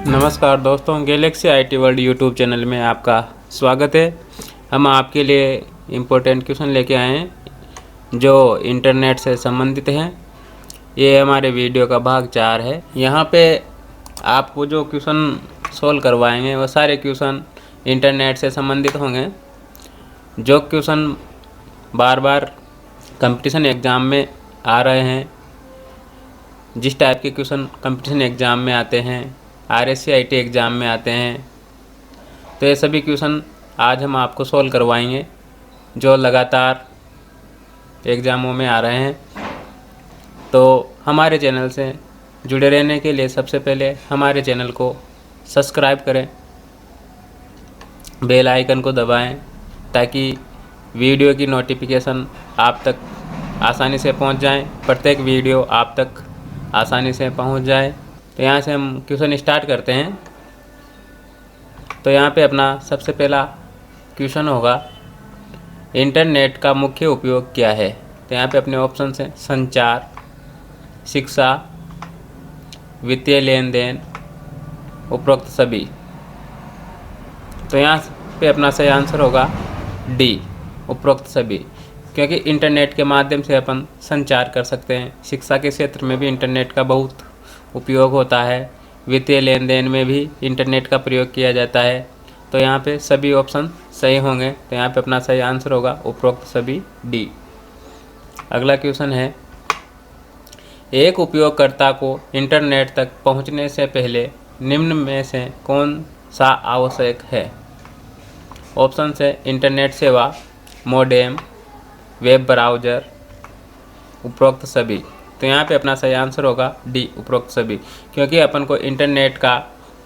नमस्कार दोस्तों, Galaxy IT world YouTube channel में आपका स्वागत है। हम आपके लिए इम्पोर्टेंट क्वेश्चन लेके आए हैं जो इंटरनेट से संबंधित हैं। ये हमारे वीडियो का भाग 4 है। यहाँ पे आपको जो क्वेश्चन सोल्व करवाएंगे वो सारे क्वेश्चन इंटरनेट से संबंधित होंगे। जो क्वेश्चन बार बार कंपटीशन एग्ज़ाम में आ रहे हैं, जिस टाइप के क्वेश्चन कंपटीशन एग्ज़ाम में आते हैं, RSC-IT एग्ज़ाम में आते हैं, तो ये सभी क्वेश्चन आज हम आपको सोल्व करवाएंगे जो लगातार एग्ज़ामों में आ रहे हैं। तो हमारे चैनल से जुड़े रहने के लिए सबसे पहले हमारे चैनल को सब्सक्राइब करें, बेल आइकन को दबाएं ताकि वीडियो की नोटिफिकेशन आप तक आसानी से पहुंच जाए, प्रत्येक वीडियो आप तक आसानी से पहुंच जाए। तो यहाँ से हम क्वेश्चन स्टार्ट करते हैं। तो यहाँ पे अपना सबसे पहला क्वेश्चन होगा, इंटरनेट का मुख्य उपयोग क्या है। तो यहाँ पे अपने ऑप्शन हैं संचार, शिक्षा, वित्तीय लेन देन, उपरोक्त सभी। तो यहाँ पे अपना सही आंसर होगा डी, उपरोक्त सभी, क्योंकि इंटरनेट के माध्यम से अपन संचार कर सकते हैं। शिक्षा के क्षेत्र में भी इंटरनेट का बहुत उपयोग होता है, वित्तीय लेन देन में भी इंटरनेट का प्रयोग किया जाता है। तो यहाँ पे सभी ऑप्शन सही होंगे। तो यहाँ पे अपना सही आंसर होगा उपरोक्त सभी, डी। अगला क्वेश्चन है, एक उपयोगकर्ता को इंटरनेट तक पहुँचने से पहले निम्न में से कौन सा आवश्यक है। ऑप्शन है इंटरनेट सेवा, मोडेम, वेब ब्राउज़र, उपरोक्त सभी। तो यहाँ पे अपना सही आंसर होगा डी, उपरोक्त सभी, क्योंकि अपन को इंटरनेट का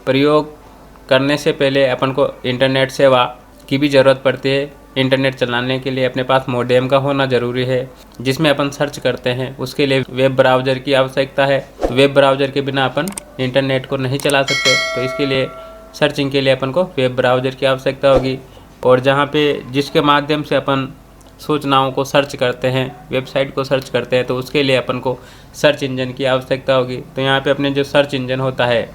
प्रयोग करने से पहले अपन को इंटरनेट सेवा की भी ज़रूरत पड़ती है। इंटरनेट चलाने के लिए अपने पास मोडेम का होना ज़रूरी है, जिसमें अपन सर्च करते हैं। उसके लिए वेब ब्राउज़र की आवश्यकता है। तो वेब ब्राउज़र के बिना अपन इंटरनेट को नहीं चला सकते। तो इसके लिए सर्चिंग के लिए अपन को वेब ब्राउज़र की आवश्यकता होगी। और जहाँ पे जिसके माध्यम से अपन सूचनाओं को सर्च करते हैं, वेबसाइट को सर्च करते हैं, तो उसके लिए अपन को सर्च इंजन की आवश्यकता होगी। तो यहाँ पे अपने जो सर्च इंजन होता है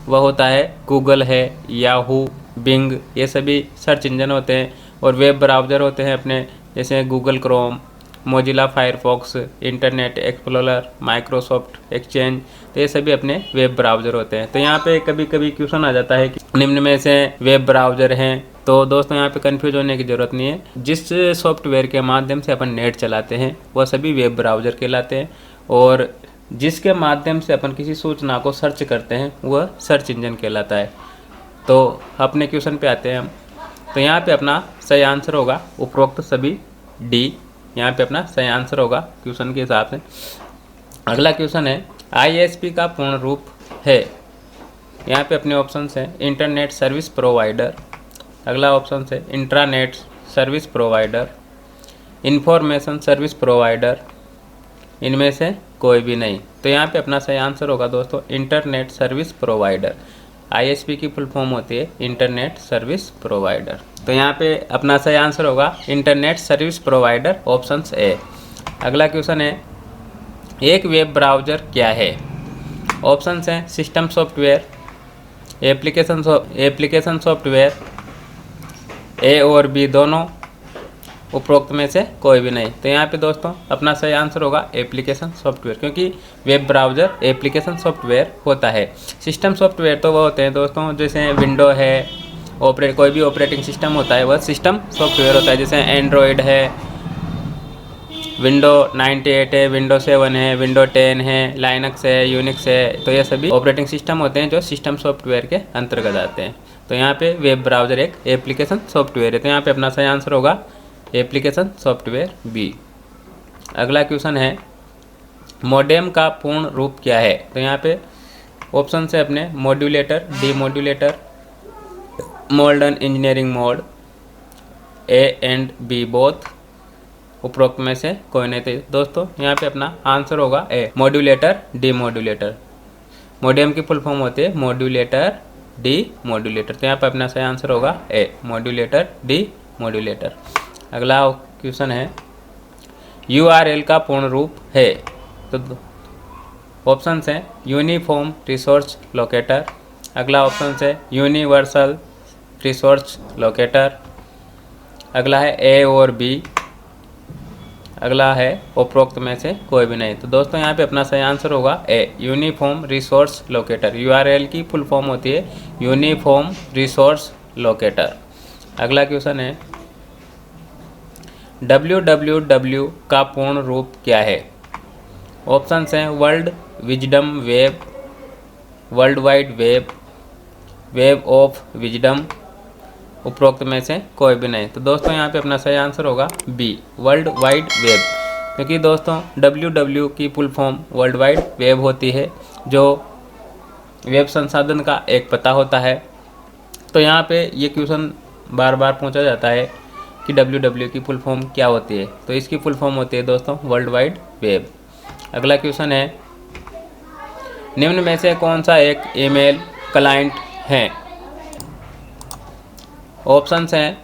वह होता है गूगल है, याहू, बिंग, ये सभी सर्च इंजन होते हैं। और वेब ब्राउज़र होते हैं अपने, जैसे Google Chrome, Mozilla Firefox, internet explorer, Microsoft exchange, तो ये सभी अपने वेब ब्राउज़र होते हैं। तो यहाँ पे कभी कभी क्वेश्चन आ जाता है कि निम्न में से वेब ब्राउज़र हैं। तो दोस्तों यहाँ पे कंफ्यूज होने की ज़रूरत नहीं है। जिस सॉफ्टवेयर के माध्यम से अपन नेट चलाते हैं वह सभी वेब ब्राउज़र कहलाते हैं, और जिसके माध्यम से अपन किसी सूचना को सर्च करते हैं वह सर्च इंजन कहलाता है। तो अपने क्वेश्चन पे आते हैं हम। तो यहाँ पे अपना सही आंसर होगा उपरोक्त सभी, डी। यहाँ पे अपना सही आंसर होगा क्वेश्चन के हिसाब से। अगला क्वेश्चन है, ISP का पूर्ण रूप है। यहाँ पे अपने ऑप्शन हैं इंटरनेट सर्विस प्रोवाइडर, अगला ऑप्शन है intranet service provider, information service provider, इनमें से कोई भी नहीं। तो यहाँ पे अपना सही आंसर होगा दोस्तों इंटरनेट सर्विस प्रोवाइडर। ISP की फुल फॉर्म होती है इंटरनेट सर्विस प्रोवाइडर। तो यहाँ पे अपना सही आंसर होगा internet service provider, option A. अगला क्वेश्चन है, एक वेब ब्राउज़र क्या है। ऑप्शन हैं सिस्टम सॉफ्टवेयर, एप्लीकेशन सॉफ्टवेयर, ए और बी दोनों, उपरोक्त में से कोई भी नहीं। तो यहाँ पे दोस्तों अपना सही आंसर होगा एप्लीकेशन सॉफ्टवेयर, क्योंकि वेब ब्राउज़र एप्लीकेशन सॉफ्टवेयर होता है। सिस्टम सॉफ्टवेयर तो वो होते हैं दोस्तों, जैसे विंडो है, कोई भी ऑपरेटिंग सिस्टम होता है वह सिस्टम सॉफ्टवेयर होता है। जैसे एंड्रॉयड है, विंडो 98 है, विंडो 7 है, विंडो 10 है, लाइनक्स है, यूनिक्स है। तो ये सभी ऑपरेटिंग सिस्टम होते हैं जो सिस्टम सॉफ्टवेयर के अंतर्गत आते हैं। तो यहाँ पे वेब ब्राउज़र एक एप्लीकेशन सॉफ्टवेयर है। तो यहाँ पे अपना सही आंसर होगा एप्लीकेशन सॉफ्टवेयर, बी। अगला क्वेश्चन है, मोडेम का पूर्ण रूप क्या है। तो यहाँ पे ऑप्शन है अपने modulator, demodulator, modern engineering mode, A and B both, उपरोक्त में से कोई नहीं। तो दोस्तों यहाँ पे अपना आंसर होगा ए, मॉड्यूलेटर, डीमॉड्यूलेटर। मॉडियम की फुल फॉर्म होती है मॉड्यूलेटर, डी मॉड्यूलेटर। तो यहाँ पे अपना सही आंसर होगा ए, मॉड्यूलेटर, डी मॉड्यूलेटर। अगला क्वेश्चन है यूआरएल का पूर्ण रूप है। तो ऑप्शन है यूनिफॉर्म रिसोर्स लोकेटर, अगला ऑप्शन है यूनिवर्सल रिसोर्स लोकेटर, अगला है ए और बी, अगला है उपरोक्त में से कोई भी नहीं। तो दोस्तों यहाँ पे अपना सही आंसर होगा ए, यूनिफॉर्म रिसोर्स लोकेटर। यूआरएल की फुल फॉर्म होती है यूनिफॉर्म रिसोर्स लोकेटर। अगला क्वेश्चन है www का पूर्ण रूप क्या है। ऑप्शंस हैं world wisdom web, world wide web, web of wisdom, उपरोक्त में से कोई भी नहीं। तो दोस्तों यहाँ पे अपना सही आंसर होगा बी, वर्ल्ड वाइड वेब। क्योंकि दोस्तों www की full form world wide web होती है, जो वेब संसाधन का एक पता होता है। तो यहाँ पे ये क्वेश्चन बार बार पूछा जाता है कि www की फुल फॉर्म क्या होती है। तो इसकी फुल फॉर्म होती है दोस्तों वर्ल्ड वाइड वेब। अगला क्वेश्चन है निम्न में से कौन सा एक ईमेल क्लाइंट है। ऑप्शंस हैं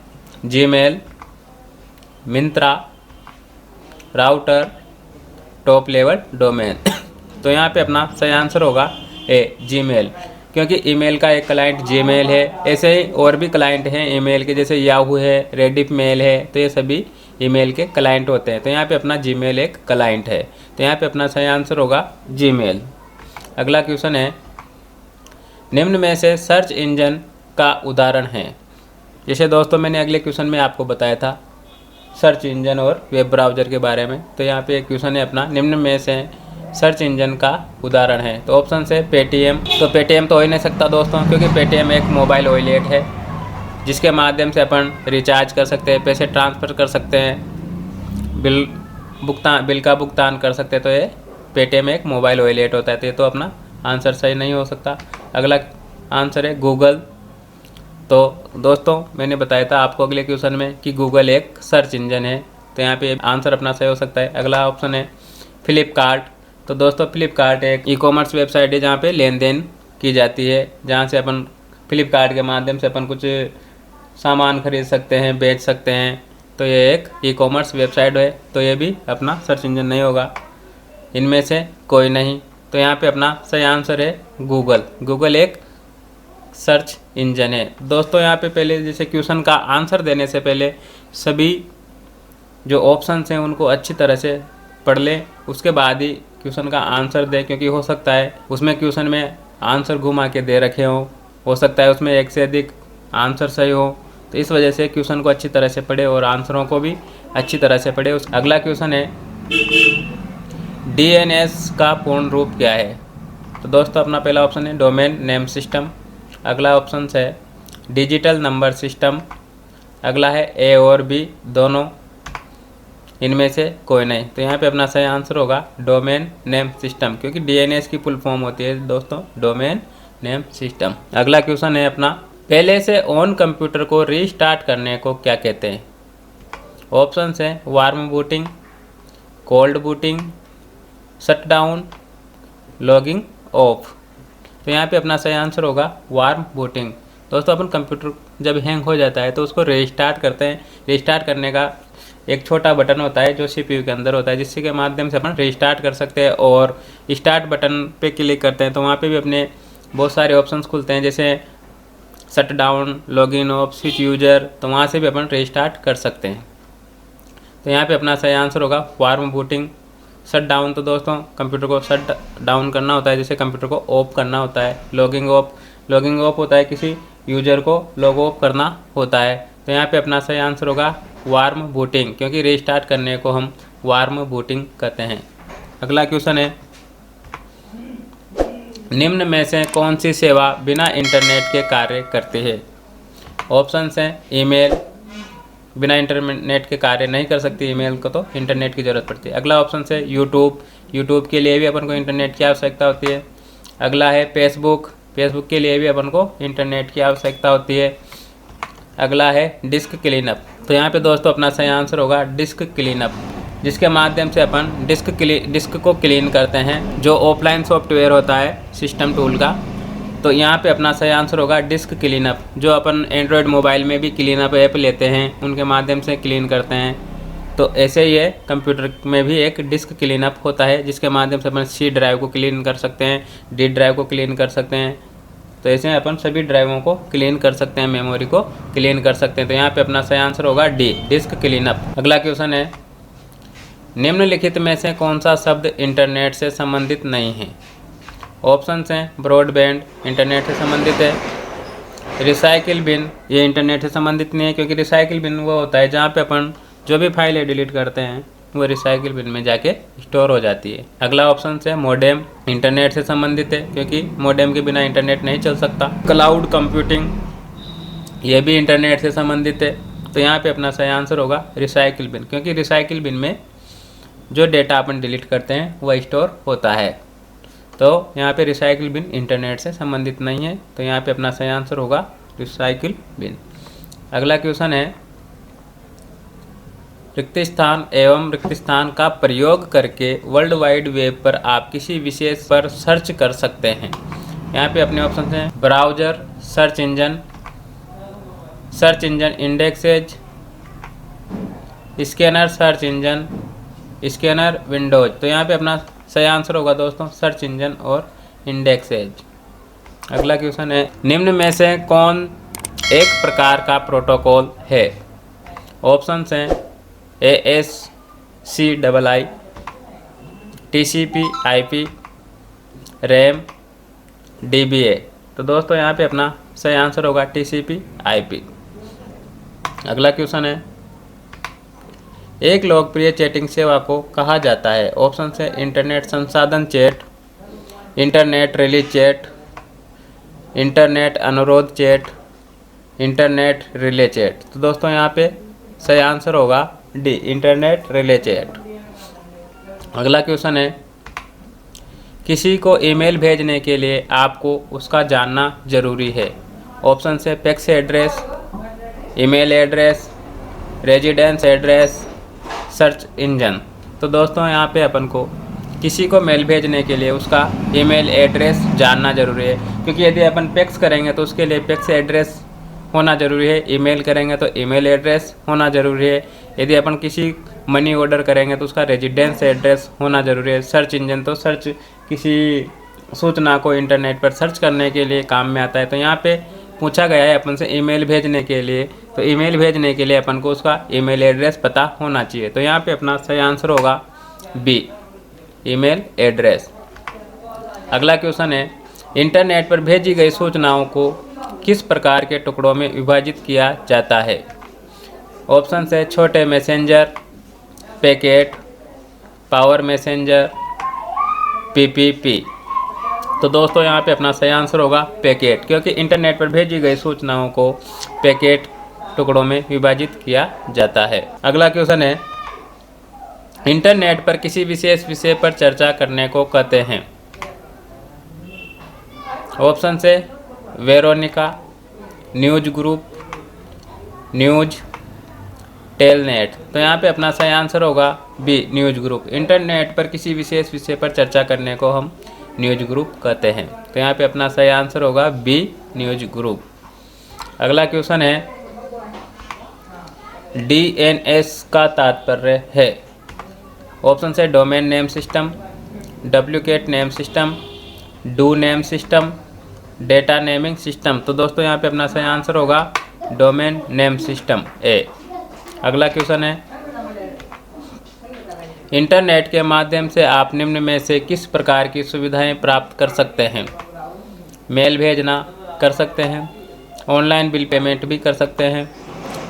Gmail, Myntra, router, top level domain. तो यहाँ पे अपना सही आंसर होगा ए, जीमेल। क्योंकि ईमेल का एक क्लाइंट जीमेल है। ऐसे ही और भी क्लाइंट हैं ईमेल के, जैसे याहू है, रेडिफ मेल है। तो ये सभी ईमेल के क्लाइंट होते हैं। तो यहाँ पे अपना जीमेल एक क्लाइंट है। तो यहाँ पे अपना सही आंसर होगा जीमेल। अगला क्वेश्चन है निम्न में से सर्च इंजन का उदाहरण है। जैसे दोस्तों मैंने अगले क्वेश्चन में आपको बताया था सर्च इंजन और वेब ब्राउज़र के बारे में। तो यहाँ पे एक क्वेश्चन है अपना निम्न में से सर्च इंजन का उदाहरण है। तो ऑप्शन है पेटीएम। तो पेटीएम तो हो ही नहीं सकता दोस्तों, क्योंकि पेटीएम एक मोबाइल वॉलेट है जिसके माध्यम से अपन रिचार्ज कर सकते हैं, पैसे ट्रांसफ़र कर सकते हैं, बिल का भुगतान कर सकते हैं। तो ये पेटीएम एक मोबाइल वॉलेट होता है। तो ये तो अपना आंसर सही नहीं हो सकता। अगला आंसर है गूगल। तो दोस्तों मैंने बताया था आपको अगले क्वेश्चन में कि गूगल एक सर्च इंजन है। तो यहाँ पे आंसर अपना सही हो सकता है। अगला ऑप्शन है फ्लिपकार्ट। तो दोस्तों फ्लिपकार्ट एक ई कॉमर्स वेबसाइट है जहाँ पे लेन देन की जाती है, जहाँ से अपन फ्लिपकार्ट के माध्यम से अपन कुछ सामान खरीद सकते हैं, बेच सकते हैं। तो ये एक ई कॉमर्स वेबसाइट है। तो ये भी अपना सर्च इंजन नहीं होगा, इनमें से कोई नहीं। तो यहाँ पे अपना सही आंसर है गूगल। गूगल एक सर्च इंजन है। दोस्तों यहाँ पे पहले जैसे क्वेश्चन का आंसर देने से पहले सभी जो ऑप्शंस हैं उनको अच्छी तरह से पढ़ लें, उसके बाद ही क्वेश्चन का आंसर दें। क्योंकि हो सकता है उसमें क्वेश्चन में आंसर घुमा के दे रखे हो सकता है उसमें एक से अधिक आंसर सही हो। तो इस वजह से क्वेश्चन को अच्छी तरह से पढ़े और आंसरों को भी अच्छी तरह से पढ़े। अगला क्वेश्चन है डीएनएस का पूर्ण रूप क्या है। तो दोस्तों अपना पहला ऑप्शन है डोमेन नेम सिस्टम, अगला ऑप्शन है डिजिटल नंबर सिस्टम, अगला है ए और बी दोनों, इनमें से कोई नहीं। तो यहाँ पे अपना सही आंसर होगा डोमेन नेम सिस्टम, क्योंकि डीएनएस की फुल फॉर्म होती है दोस्तों डोमेन नेम सिस्टम। अगला क्वेश्चन है अपना पहले से ऑन कंप्यूटर को रीस्टार्ट करने को क्या कहते हैं। ऑप्शंस हैं warm booting, cold booting, shutdown, logging off. तो यहाँ पे अपना सही आंसर होगा वार्म बूटिंग। दोस्तों अपन कंप्यूटर जब हैंग हो जाता है तो उसको रीस्टार्ट करते हैं। रीस्टार्ट करने का एक छोटा बटन होता है जो सीपीयू के अंदर होता है, जिससे के माध्यम से अपन रीस्टार्ट कर सकते हैं। और स्टार्ट बटन पे क्लिक करते हैं तो वहाँ पे भी अपने बहुत सारे ऑप्शंस खुलते हैं, जैसे shut down, login of, switch user. तो वहाँ से भी अपन रीस्टार्ट कर सकते हैं। तो यहाँ पे अपना सही आंसर होगा वार्म बूटिंग। शट डाउन तो दोस्तों कंप्यूटर को शट डाउन करना होता है, जैसे कंप्यूटर को ऑफ करना होता है। लॉगिंग ऑफ होता है किसी यूजर को लॉग ऑफ करना होता है। तो यहाँ पे अपना सही आंसर होगा वार्म बूटिंग, क्योंकि रीस्टार्ट करने को हम वार्म बूटिंग कहते हैं। अगला क्वेश्चन है निम्न में से कौन सी सेवा बिना इंटरनेट के कार्य करती है। ऑप्शंस हैं ईमेल, बिना इंटरनेट के कार्य नहीं कर सकती, ईमेल को तो इंटरनेट की ज़रूरत पड़ती है। अगला ऑप्शन है यूट्यूब के लिए भी अपन को इंटरनेट की आवश्यकता होती है। अगला है फेसबुक के लिए भी अपन को इंटरनेट की आवश्यकता होती है। अगला है डिस्क क्लीनअप। तो यहाँ पे दोस्तों अपना सही आंसर होगा डिस्क क्लीनअप, जिसके माध्यम से अपन डिस्क को क्लीन करते हैं, जो ऑफलाइन सॉफ्टवेयर होता है सिस्टम टूल का। तो यहाँ पे अपना सही आंसर होगा डिस्क क्लीनअप, जो अपन एंड्रॉयड मोबाइल में भी क्लीनअप ऐप लेते हैं, उनके माध्यम से क्लीन करते हैं। तो ऐसे ही है कंप्यूटर में भी एक डिस्क क्लीनअप होता है, जिसके माध्यम से अपन सी ड्राइव को क्लीन कर सकते हैं, डी ड्राइव को क्लीन कर सकते हैं। तो ऐसे अपन सभी ड्राइवों को क्लीन कर सकते हैं, मेमोरी को क्लीन कर सकते हैं। तो यहाँ पे अपना सही आंसर होगा डी, डिस्क क्लीनअप। अगला क्वेश्चन है, निम्नलिखित में से कौन सा शब्द इंटरनेट से संबंधित नहीं है? ऑप्शंस हैं ब्रॉडबैंड इंटरनेट से संबंधित है, रिसाइकिल बिन ये इंटरनेट से संबंधित नहीं है, क्योंकि रिसाइकिल बिन वो होता है जहाँ पे अपन जो भी फाइलें डिलीट करते हैं वो रिसाइकिल बिन में जाके स्टोर हो जाती है। अगला ऑप्शन है मोडेम इंटरनेट से संबंधित है, क्योंकि मोडेम के बिना इंटरनेट नहीं चल सकता। क्लाउड कंप्यूटिंग ये भी इंटरनेट से संबंधित है। तो यहाँ पे अपना सही आंसर होगा रिसाइकिल बिन, क्योंकि रिसाइकिल बिन में जो डेटा अपन डिलीट करते हैं वह स्टोर होता है। तो यहाँ पे रिसाइकिल बिन इंटरनेट से संबंधित नहीं है। तो यहाँ पे अपना सही आंसर होगा रिसाइकिल बिन। अगला क्वेश्चन है, रिक्त स्थान एवं रिक्त स्थान का प्रयोग करके वर्ल्ड वाइड वेब पर आप किसी विशेष पर सर्च कर सकते हैं। यहाँ पे अपने ऑप्शन हैं browser, search engine indexes, scanner search engine, scanner Windows. तो यहाँ पे अपना सही आंसर होगा दोस्तों सर्च इंजन और इंडेक्सेज। अगला क्वेश्चन है, निम्न में से कौन एक प्रकार का प्रोटोकॉल है? ऑप्शंस हैं ASCII, TCP/IP, RAM, DBA। तो दोस्तों यहाँ पे अपना सही आंसर होगा TCP/IP। अगला क्वेश्चन है, एक लोकप्रिय चैटिंग सेवा को कहा जाता है? ऑप्शन है इंटरनेट संसाधन chat, internet release chat, internet अनुरोध चैट, इंटरनेट रिले चैट। तो दोस्तों यहाँ पे सही आंसर होगा डी, इंटरनेट रिले चैट। अगला क्वेश्चन है, किसी को ईमेल भेजने के लिए आपको उसका जानना जरूरी है? ऑप्शन है fax address, email address, residence address, search engine. तो दोस्तों यहाँ पे अपन को किसी को मेल भेजने के लिए उसका ईमेल एड्रेस जानना जरूरी है, क्योंकि यदि अपन फैक्स करेंगे तो उसके लिए फैक्स एड्रेस होना जरूरी है, ईमेल करेंगे तो ईमेल एड्रेस होना जरूरी है, यदि अपन किसी मनी ऑर्डर करेंगे तो उसका रेजिडेंस एड्रेस होना जरूरी है। सर्च इंजन तो सर्च किसी सूचना को इंटरनेट पर सर्च करने के लिए काम में आता है। तो यहाँ पे पूछा गया है अपन से ईमेल भेजने के लिए, तो ईमेल भेजने के लिए अपन को उसका ईमेल एड्रेस पता होना चाहिए। तो यहाँ पे अपना सही आंसर होगा बी, ईमेल एड्रेस। अगला क्वेश्चन है, इंटरनेट पर भेजी गई सूचनाओं को किस प्रकार के टुकड़ों में विभाजित किया जाता है? ऑप्शन है छोटे messenger, packet, power messenger, PPP। तो दोस्तों यहाँ पे अपना सही आंसर होगा पैकेट, क्योंकि इंटरनेट पर भेजी गई सूचनाओं को पैकेट टुकड़ों में विभाजित किया जाता है। अगला क्वेश्चन है, इंटरनेट पर किसी विशेष विषय पर चर्चा करने को कहते हैं? ऑप्शन है Veronica, news group, news, telnet. तो यहाँ पे अपना सही आंसर होगा बी, न्यूज ग्रुप। इंटरनेट पर किसी विशेष विषय पर चर्चा करने को हम न्यूज ग्रुप कहते हैं। तो यहाँ पे अपना सही आंसर होगा बी, न्यूज ग्रुप। अगला क्वेश्चन है, DNS का तात्पर्य है? ऑप्शन है domain name system, duplicate name system, do name system, data naming system. तो दोस्तों यहाँ पे अपना सही आंसर होगा डोमेन नेम सिस्टम, ए। अगला क्वेश्चन है, इंटरनेट के माध्यम से आप निम्न में से किस प्रकार की सुविधाएं प्राप्त कर सकते हैं? मेल भेजना कर सकते हैं, ऑनलाइन बिल पेमेंट भी कर सकते हैं,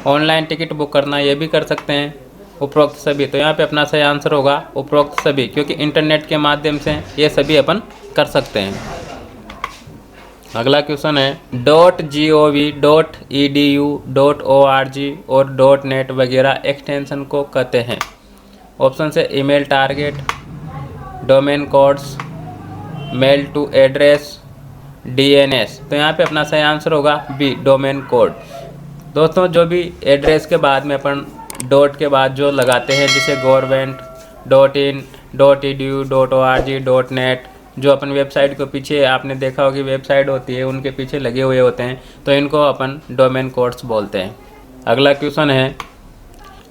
ऑनलाइन टिकट बुक करना ये भी कर सकते हैं, उपरोक्त सभी। तो यहाँ पे अपना सही आंसर होगा उपरोक्त सभी, क्योंकि इंटरनेट के माध्यम से ये सभी अपन कर सकते हैं। अगला क्वेश्चन है, .gov, .edu, .org और .net वगैरह एक्सटेंशन को कहते हैं? ऑप्शन है email target, domain codes, mail to address, DNS। तो यहाँ पे अपना सही आंसर होगा बी, डोमेन कोड। दोस्तों जो भी एड्रेस के बाद में अपन डॉट के बाद जो लगाते हैं, जैसे government.in, .edu, .org, .net, जो अपन वेबसाइट के पीछे आपने देखा होगी वेबसाइट होती है उनके पीछे लगे हुए होते हैं, तो इनको अपन डोमेन कोड्स बोलते हैं। अगला क्वेश्चन है,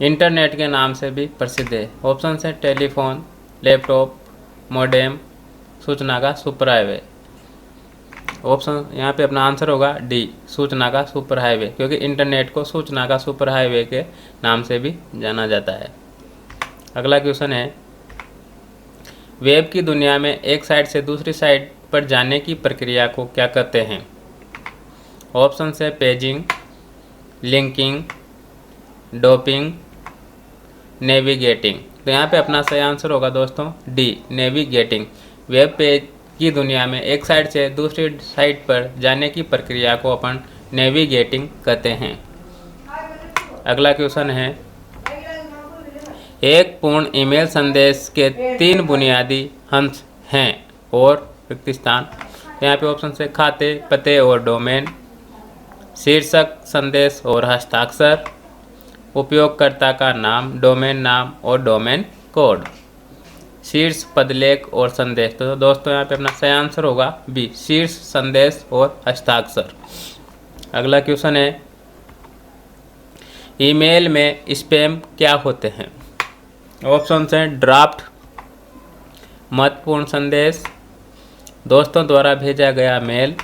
इंटरनेट के नाम से भी प्रसिद्ध है। ऑप्शन है टेलीफोन, लैपटॉप, मॉडेम, सूचना का सुपर हाईवे। ऑप्शन यहाँ पे अपना आंसर होगा डी, सूचना का सुपर हाईवे, क्योंकि इंटरनेट को सूचना का सुपर हाईवे के नाम से भी जाना जाता है। अगला क्वेश्चन है, वेब की दुनिया में एक साइट से दूसरी साइट पर जाने की प्रक्रिया को क्या कहते हैं? ऑप्शन है पेजिंग, लिंकिंग, डॉपिंग, नेविगेटिंग। तो यहाँ पे अपना सही आंसर होगा दोस्तों डी, नेविगेटिंग। वेब पेज की दुनिया में एक साइट से दूसरी साइट पर जाने की प्रक्रिया को अपन नेविगेटिंग कहते हैं। अगला क्वेश्चन है, एक पूर्ण ईमेल संदेश के 3 बुनियादी अंश हैं और रिक्त स्थान। यहाँ पे ऑप्शन से खाते, पते और डोमेन, शीर्षक, संदेश और हस्ताक्षर, उपयोगकर्ता का नाम, डोमेन नाम और डोमेन कोड, शीर्ष, पदलेख और संदेश। तो दोस्तों यहाँ पे अपना सही आंसर होगा बी, शीर्ष, संदेश और हस्ताक्षर। अगला क्वेश्चन है, ईमेल में स्पैम क्या होते हैं? ऑप्शन है ड्राफ्ट, महत्वपूर्ण संदेश, दोस्तों द्वारा भेजा गया मेल,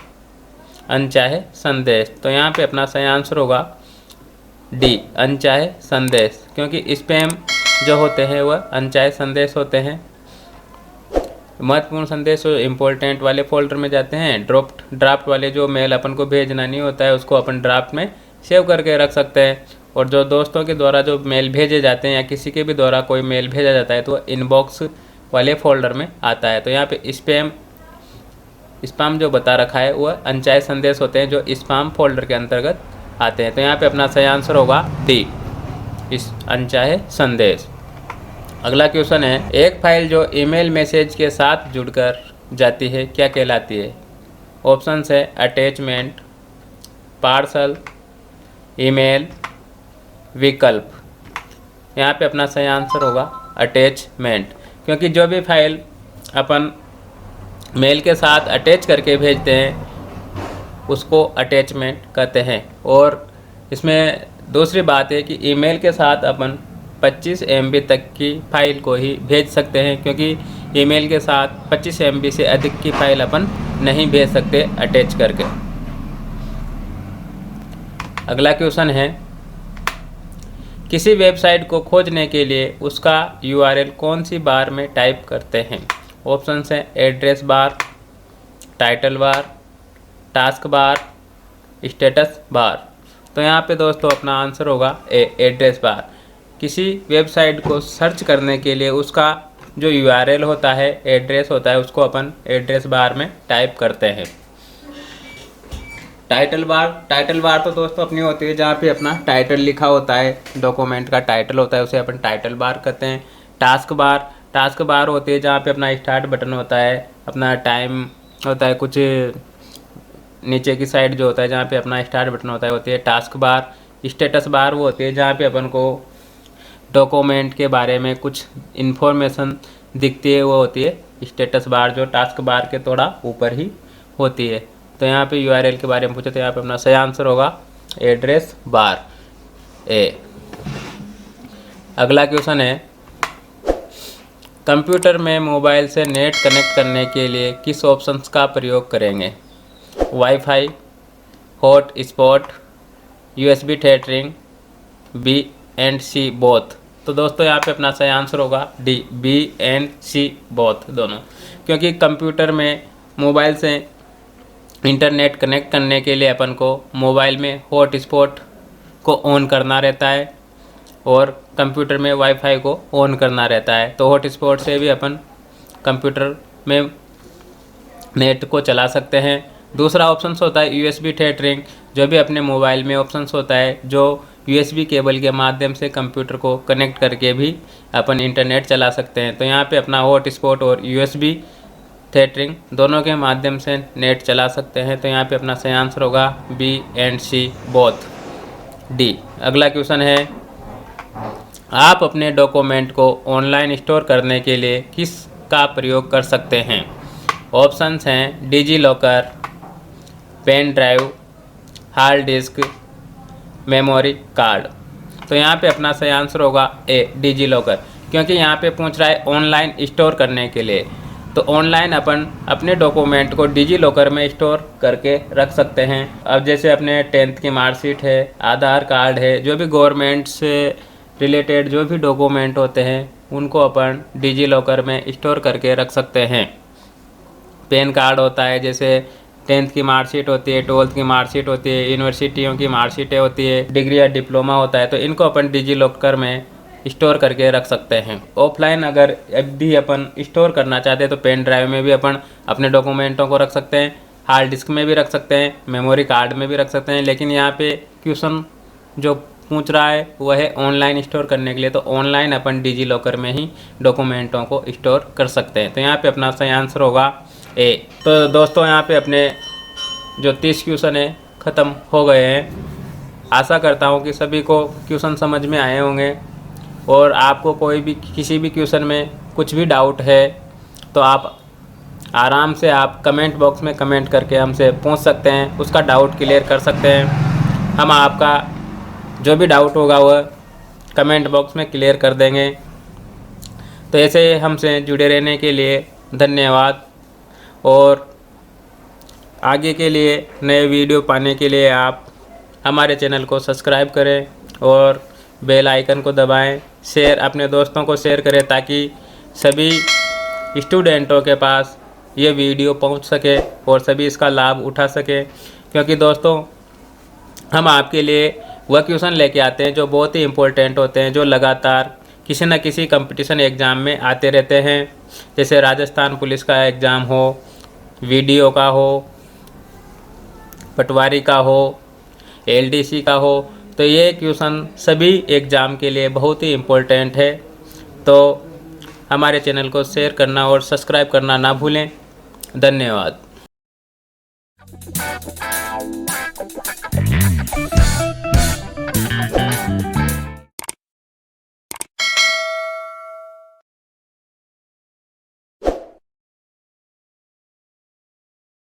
अनचाहे संदेश। तो यहाँ पे अपना सही आंसर होगा डी, अनचाहे संदेश, क्योंकि स्पैम जो होते हैं वह अनचाहे संदेश होते हैं। महत्वपूर्ण संदेश इम्पोर्टेंट वाले फोल्डर में जाते हैं। ड्राफ्ट वाले जो मेल अपन को भेजना नहीं होता है उसको अपन ड्राफ्ट में सेव करके रख सकते हैं। और जो दोस्तों के द्वारा जो मेल भेजे जाते हैं या किसी के भी द्वारा कोई मेल भेजा जाता है तो इनबॉक्स वाले फोल्डर में आता है। तो यहाँ पे स्पैम जो बता रखा है वह अनचाहे संदेश होते हैं जो स्पैम फोल्डर के अंतर्गत आते हैं। तो यहाँ पे अपना सही आंसर होगा डी, इस अनचाहे संदेश। अगला क्वेश्चन है, एक फाइल जो ईमेल मैसेज के साथ जुड़कर जाती है क्या कहलाती है? ऑप्शन है अटैचमेंट, पार्सल, ईमेल, विकल्प। यहाँ पे अपना सही आंसर होगा अटैचमेंट, क्योंकि जो भी फाइल अपन मेल के साथ अटैच करके भेजते हैं उसको अटैचमेंट कहते हैं। और इसमें दूसरी बात है कि ईमेल के साथ अपन 25 MB तक की फाइल को ही भेज सकते हैं, क्योंकि ईमेल के साथ 25 MB से अधिक की फाइल अपन नहीं भेज सकते अटैच करके। अगला क्वेश्चन है, किसी वेबसाइट को खोजने के लिए उसका URL कौन सी बार में टाइप करते हैं? ऑप्शन है address bar, title bar, task bar, status bar. तो यहाँ पे दोस्तों अपना आंसर होगा ए, एड्रेस बार। किसी वेबसाइट को सर्च करने के लिए उसका जो URL होता है, एड्रेस होता है, उसको अपन एड्रेस बार में टाइप करते हैं। टाइटल बार तो दोस्तों अपनी होती है जहाँ पे अपना टाइटल लिखा होता है, डॉक्यूमेंट का टाइटल होता है, उसे अपन टाइटल बार कहते हैं। टास्क बार होती है जहाँ पे अपना स्टार्ट बटन होता है, अपना टाइम होता है, कुछ नीचे की साइड जो होता है जहाँ पे अपना स्टार्ट बटन होता है होती है टास्क बार। स्टेटस बार वो होती है जहाँ पे अपन को डॉक्यूमेंट के बारे में कुछ इन्फॉर्मेशन दिखती है, वो होती है स्टेटस बार, जो टास्क बार के थोड़ा ऊपर ही होती है। तो यहाँ पे URL के बारे में पूछे तो यहाँ पे अपना सही आंसर होगा एड्रेस बार, ए। अगला क्वेश्चन है, कंप्यूटर में मोबाइल से नेट कनेक्ट करने के लिए किस ऑप्शंस का प्रयोग करेंगे? Wifi, hot spot, USB tethering, B and C both. तो दोस्तों यहाँ पे अपना सही आंसर होगा D, B and C both, दोनों। क्योंकि कंप्यूटर में मोबाइल से इंटरनेट कनेक्ट करने के लिए अपन को मोबाइल में हॉट स्पॉट को ऑन करना रहता है और कंप्यूटर में वाईफाई को ऑन करना रहता है। तो हॉट स्पॉट से भी अपन कंप्यूटर में नेट को चला सकते हैं। दूसरा ऑप्शन होता है USB टेथरिंग, जो भी अपने मोबाइल में ऑप्शन होता है जो USB केबल के माध्यम से कंप्यूटर को कनेक्ट करके भी अपन इंटरनेट चला सकते हैं। तो यहाँ पे अपना हॉट स्पॉट और USB थेटरिंग दोनों के माध्यम से नेट चला सकते हैं। तो यहाँ पे अपना सही आंसर होगा B and C both, D. अगला क्वेश्चन है, आप अपने डॉक्यूमेंट को ऑनलाइन स्टोर करने के लिए किस का प्रयोग कर सकते हैं? ऑप्शंस हैं DigiLocker, pen drive, hard disk, memory card. तो यहाँ पे अपना सही आंसर होगा ए, डिजी लॉकर, क्योंकि यहाँ पे पूछ रहा है ऑनलाइन स्टोर करने के लिए। तो ऑनलाइन अपन अपने डॉक्यूमेंट को डिजी लॉकर में स्टोर करके रख सकते हैं। अब जैसे अपने 10th की मार्कशीट है, आधार कार्ड है, जो भी गवर्नमेंट से रिलेटेड जो भी डॉक्यूमेंट होते हैं उनको अपन डिजी लॉकर में स्टोर करके रख सकते हैं। पैन कार्ड होता है, जैसे 10th की मार्कशीट होती है, 12th की मार्कशीट होती है, यूनिवर्सिटियों की मार्कशीटें होती है, डिग्री या डिप्लोमा होता है, तो इनको अपन डिजी लॉकर में स्टोर करके रख सकते हैं। ऑफलाइन अगर भी अपन स्टोर करना चाहते हैं तो पेन ड्राइव में भी अपन अपने डॉक्यूमेंटों को रख सकते हैं, हार्ड डिस्क में भी रख सकते हैं, मेमोरी कार्ड में भी रख सकते हैं। लेकिन यहाँ पे क्वेश्चन जो पूछ रहा है वह है ऑनलाइन स्टोर करने के लिए, तो ऑनलाइन अपन डिजी लॉकर में ही डॉक्यूमेंटों को स्टोर कर सकते हैं। तो यहाँ पे अपना सही आंसर होगा ए। तो दोस्तों यहाँ पे अपने जो 30 क्वेश्चन है ख़त्म हो गए हैं। आशा करता हूँ कि सभी को क्वेश्चन समझ में आए होंगे, और आपको कोई भी किसी भी क्वेश्चन में कुछ भी डाउट है तो आप आराम से आप कमेंट बॉक्स में कमेंट करके हमसे पूछ सकते हैं, उसका डाउट क्लियर कर सकते हैं। हम आपका जो भी डाउट होगा वह कमेंट बॉक्स में क्लियर कर देंगे। तो ऐसे हमसे जुड़े रहने के लिए धन्यवाद, और आगे के लिए नए वीडियो पाने के लिए आप हमारे चैनल को सब्सक्राइब करें और बेल आइकन को दबाएं। शेयर अपने दोस्तों को शेयर करें ताकि सभी स्टूडेंटों के पास ये वीडियो पहुंच सके और सभी इसका लाभ उठा सके। क्योंकि दोस्तों हम आपके लिए वह क्वेश्चन लेके आते हैं जो बहुत ही इम्पोर्टेंट होते हैं, जो लगातार किसी न किसी कंपटीशन एग्ज़ाम में आते रहते हैं। जैसे राजस्थान पुलिस का एग्ज़ाम हो, वीडियो का हो, पटवारी का हो, एलडीसी का हो, तो ये क्वेश्चन सभी एग्ज़ाम के लिए बहुत ही इम्पोर्टेंट है। तो हमारे चैनल को शेयर करना और सब्सक्राइब करना ना भूलें। धन्यवाद।